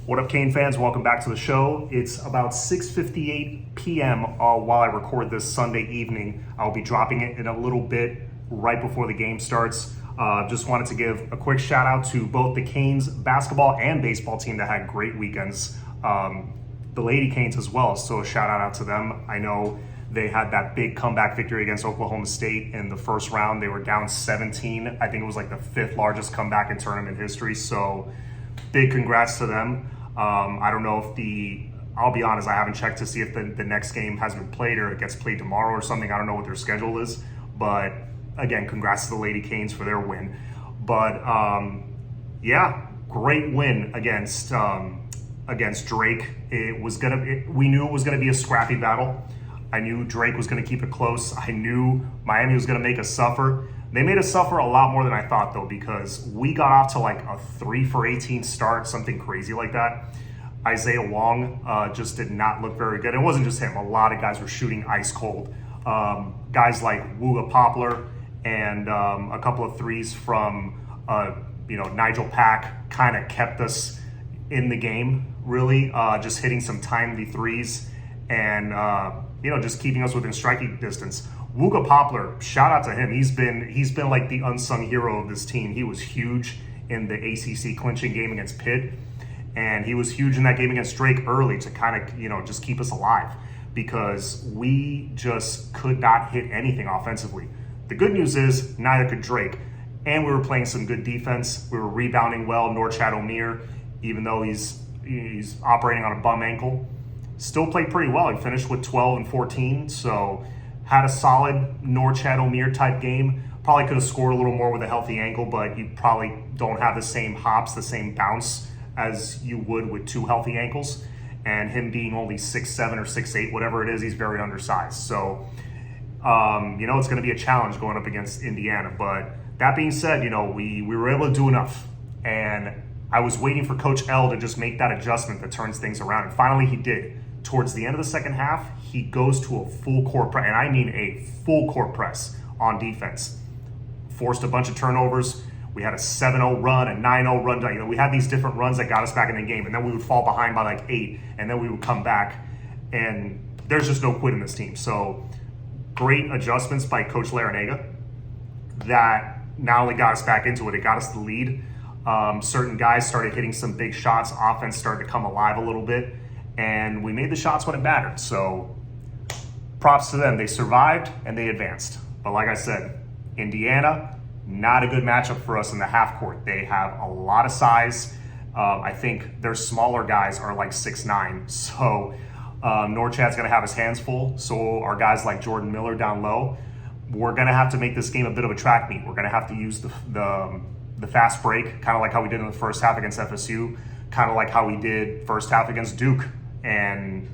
What up, Kane fans? Welcome back to the show. It's about 6:58 p.m. While I record this Sunday evening. I'll be dropping it in a little bit right before the game starts. Just wanted to give a quick shout out to both the Canes basketball and baseball team that had great weekends. The Lady Canes as well, so a shout out to them. I know they had that big comeback victory against Oklahoma State in the first round. They were down 17. I think it was like the fifth largest comeback in tournament history, so big congrats to them. I don't know if I'll be honest, I haven't checked to see if the next game has been played or it gets played tomorrow or something. I don't know what their schedule is, but again, congrats to the Lady Canes for their win. But yeah, great win against Drake. We knew it was gonna be a scrappy battle. I knew Drake was gonna keep it close. I knew Miami was gonna make us suffer. They made us suffer a lot more than I thought, though, because we got off to like a 3 for 18 start, something crazy like that. Isaiah Wong just did not look very good. It wasn't just him. A lot of guys were shooting ice cold. Guys like Wooga Poplar and a couple of threes from Nigel Pack kind of kept us in the game, really, just hitting some timely threes and just keeping us within striking distance. Wooga Poplar, shout out to him. He's been like the unsung hero of this team. He was huge in the ACC clinching game against Pitt, and he was huge in that game against Drake early to kind of just keep us alive, because we just could not hit anything offensively. The good news is neither could Drake, and we were playing some good defense. We were rebounding well. Norchad Omier, even though he's operating on a bum ankle, still played pretty well. He finished with 12 and 14, so had a solid Norchad Omier type game. Probably could have scored a little more with a healthy ankle, but you probably don't have the same hops, the same bounce as you would with two healthy ankles. And him being only 6'7" or 6'8", whatever it is, he's very undersized. So, it's going to be a challenge going up against Indiana. But that being said, we were able to do enough. And I was waiting for Coach L to just make that adjustment that turns things around. And finally he did. Towards the end of the second half, he goes to a full court press, and I mean a full court press on defense. Forced a bunch of turnovers. We had a 7-0 run, a 9-0 run. We had these different runs that got us back in the game, and then we would fall behind by like 8, and then we would come back, and there's just no quit in this team. So great adjustments by Coach Larinaga that not only got us back into it got us the lead. Certain guys started hitting some big shots. Offense started to come alive a little bit. And we made the shots when it mattered. So props to them. They survived and they advanced. But like I said, Indiana, not a good matchup for us in the half court. They have a lot of size. I think their smaller guys are like 6'9". So Norchad's going to have his hands full. So our guys like Jordan Miller down low, we're going to have to make this game a bit of a track meet. We're going to have to use the fast break, kind of like how we did in the first half against FSU, kind of like how we did first half against Duke. And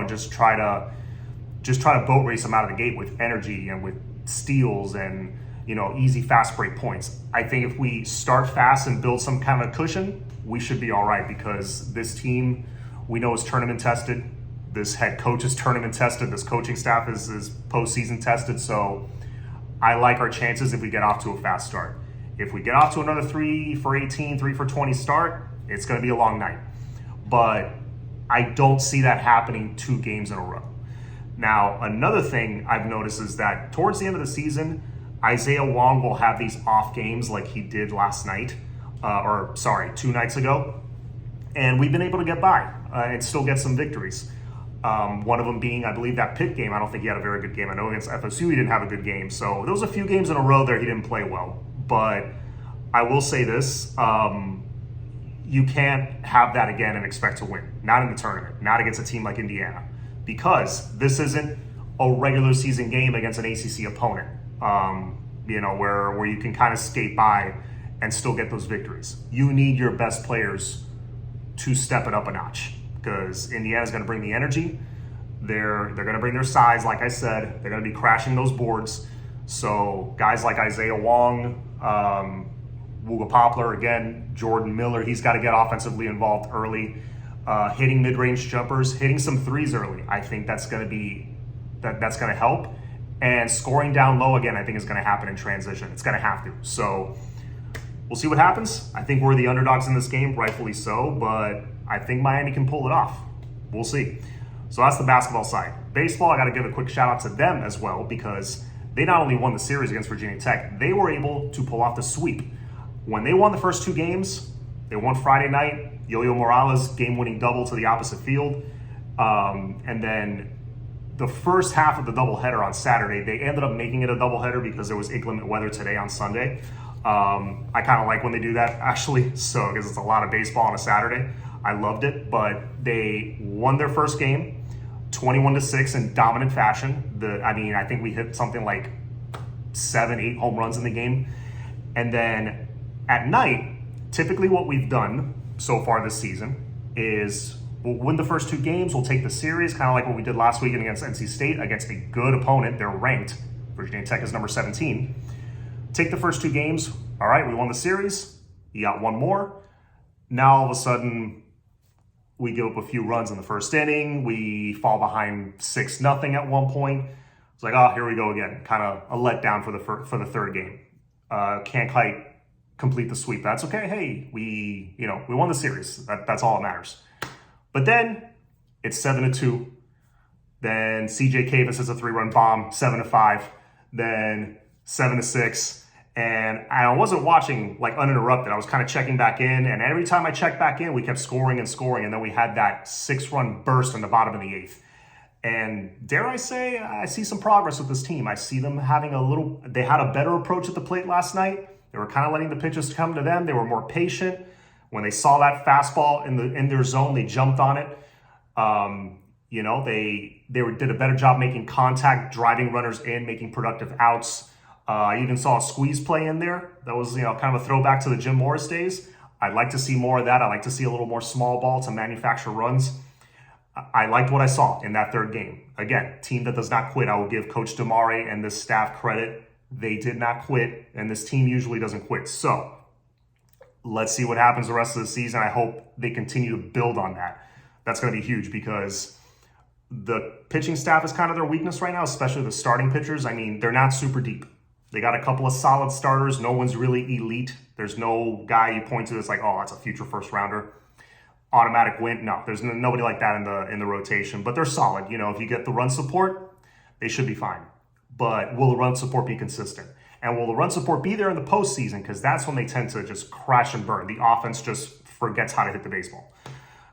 just try to boat race them out of the gate with energy and with steals and easy fast break points. I think if we start fast and build some kind of cushion, we should be all right, because this team we know is tournament tested. This head coach is tournament tested. This coaching staff is postseason tested. So I like our chances if we get off to a fast start. If we get off to another 3 for 18, 3 for 20 start, it's going to be a long night. But I don't see that happening 2 games in a row. Now, another thing I've noticed is that towards the end of the season, Isaiah Wong will have these off games like he did last night, 2 nights ago. And we've been able to get by and still get some victories. One of them being, I believe, that Pitt game. I don't think he had a very good game. I know against FSU he didn't have a good game. So there was a few games in a row there he didn't play well. But I will say this, you can't have that again and expect to win. Not in the tournament, not against a team like Indiana, because this isn't a regular season game against an ACC opponent, where you can kind of skate by and still get those victories. You need your best players to step it up a notch, because Indiana's going to bring the energy. They're going to bring their size, like I said. They're going to be crashing those boards. So guys like Isaiah Wong, Wooga Poplar, again, Jordan Miller, he's got to get offensively involved early. Hitting mid-range jumpers, hitting some threes early. I think that's going to help. And scoring down low, again, I think is going to happen in transition. It's going to have to. So we'll see what happens. I think we're the underdogs in this game, rightfully so, but I think Miami can pull it off. We'll see. So that's the basketball side. Baseball, I got to give a quick shout out to them as well, because they not only won the series against Virginia Tech, they were able to pull off the sweep. When they won the first 2 games, they won Friday night, Yo-Yo Morales game-winning double to the opposite field. And then the first half of the doubleheader on Saturday, they ended up making it a doubleheader because there was inclement weather today on Sunday. I kind of like when they do that, actually, so because it's a lot of baseball on a Saturday. I loved it, but they won their first game, 21-6 in dominant fashion. I think we hit something like 7-8 home runs in the game. And then at night, typically what we've done so far this season is we'll win the first 2 games, we'll take the series, kind of like what we did last weekend against NC State, against a good opponent. They're ranked. Virginia Tech is number 17. Take the first 2 games. All right, we won the series. You got 1 more. Now all of a sudden, we give up a few runs in the first inning. We fall behind 6-0 at one point. It's like, oh, here we go again. Kind of a letdown for the third game. Can't quite complete the sweep. That's okay. Hey, we won the series. That's all that matters. But then it's 7-2. Then CJ Cavis hits a 3-run bomb, 7-5. Then 7-6. And I wasn't watching like uninterrupted. I was kind of checking back in. And every time I checked back in, we kept scoring and scoring. And then we had that 6-run burst in the bottom of the 8th. And dare I say, I see some progress with this team. I see them having they had a better approach at the plate last night. They were kind of letting the pitches come to them. They were more patient. When they saw that fastball in their zone, they jumped on it. They did a better job making contact, driving runners in, making productive outs. I even saw a squeeze play in there. That was, kind of a throwback to the Jim Morris days. I'd like to see more of that. I'd like to see a little more small ball to manufacture runs. I liked what I saw in that third game. Again, team that does not quit. I will give Coach Damare and this staff credit. They did not quit, and this team usually doesn't quit. So let's see what happens the rest of the season. I hope they continue to build on that. That's going to be huge because the pitching staff is kind of their weakness right now, especially the starting pitchers. I mean, they're not super deep. They got a couple of solid starters. No one's really elite. There's no guy you point to that's like, oh, that's a future first rounder. Automatic win. No, there's nobody like that in the rotation, but they're solid. If you get the run support, they should be fine. But will the run support be consistent? And will the run support be there in the postseason? Because that's when they tend to just crash and burn. The offense just forgets how to hit the baseball.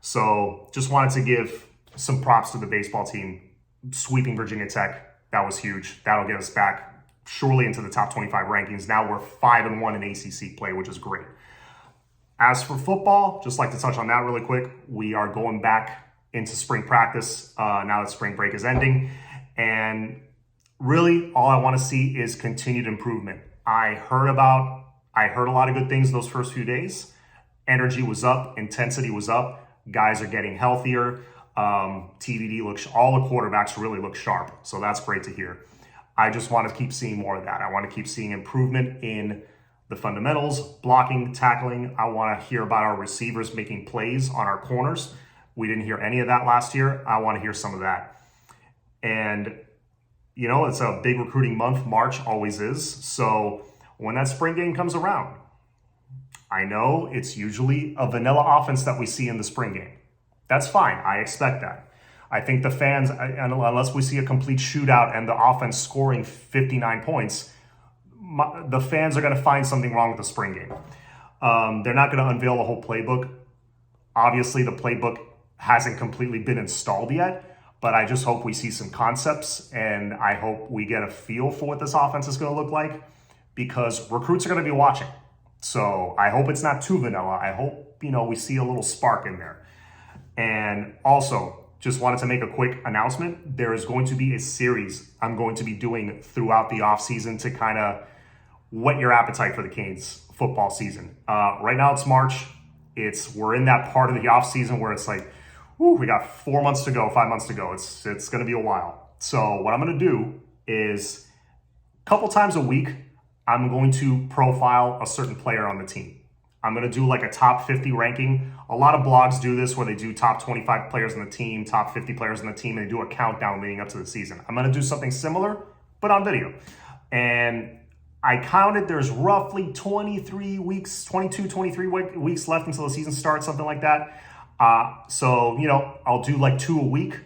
So just wanted to give some props to the baseball team. Sweeping Virginia Tech, that was huge. That'll get us back surely into the top 25 rankings. Now we're 5-1 in ACC play, which is great. As for football, just like to touch on that really quick. We are going back into spring practice now that spring break is ending. And really, all I want to see is continued improvement. I heard a lot of good things those first few days. Energy was up, intensity was up. Guys are getting healthier. TVD all the quarterbacks really look sharp. So that's great to hear. I just want to keep seeing more of that. I want to keep seeing improvement in the fundamentals, blocking, tackling. I want to hear about our receivers making plays on our corners. We didn't hear any of that last year. I want to hear some of that. And it's a big recruiting month. March always is. So when that spring game comes around, I know it's usually a vanilla offense that we see in the spring game. That's fine. I expect that. I think the fans, unless we see a complete shootout and the offense scoring 59 points, the fans are going to find something wrong with the spring game. They're not going to unveil the whole playbook. Obviously, the playbook hasn't completely been installed yet. But I just hope we see some concepts, and I hope we get a feel for what this offense is going to look like, because recruits are going to be watching. So I hope it's not too vanilla. I hope, we see a little spark in there. And also, just wanted to make a quick announcement. There is going to be a series I'm going to be doing throughout the offseason to kind of whet your appetite for the Canes football season. Right now it's March. We're in that part of the offseason where it's like, we got 4 months to go, 5 months to go. It's going to be a while. So what I'm going to do is a couple times a week, I'm going to profile a certain player on the team. I'm going to do like a top 50 ranking. A lot of blogs do this where they do top 25 players on the team, top 50 players on the team, and they do a countdown leading up to the season. I'm going to do something similar, but on video. And I counted there's roughly 23 weeks, 22, 23 weeks left until the season starts, something like that. So, I'll do like 2 a week,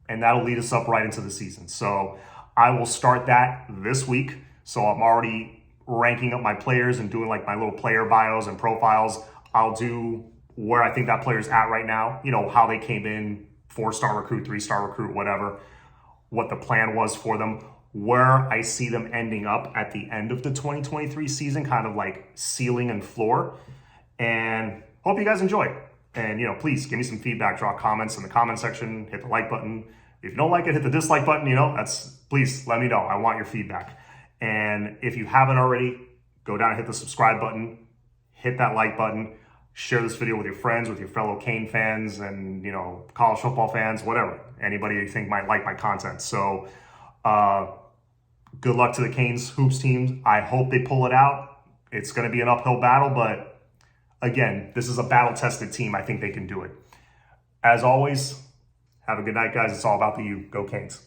and that'll lead us up right into the season. So I will start that this week. So I'm already ranking up my players and doing like my little player bios and profiles. I'll do where I think that player's at right now, how they came in, 4-star recruit, 3-star recruit, whatever, what the plan was for them, where I see them ending up at the end of the 2023 season, kind of like ceiling and floor. And hope you guys enjoy. And, please give me some feedback, drop comments in the comment section, hit the like button. If you don't like it, hit the dislike button, please let me know. I want your feedback. And if you haven't already, go down and hit the subscribe button, hit that like button, share this video with your friends, with your fellow Cane fans and, college football fans, whatever. Anybody you think might like my content. So, good luck to the Canes hoops team. I hope they pull it out. It's going to be an uphill battle, but again, this is a battle-tested team. I think they can do it. As always, have a good night, guys. It's all about the U. Go Canes.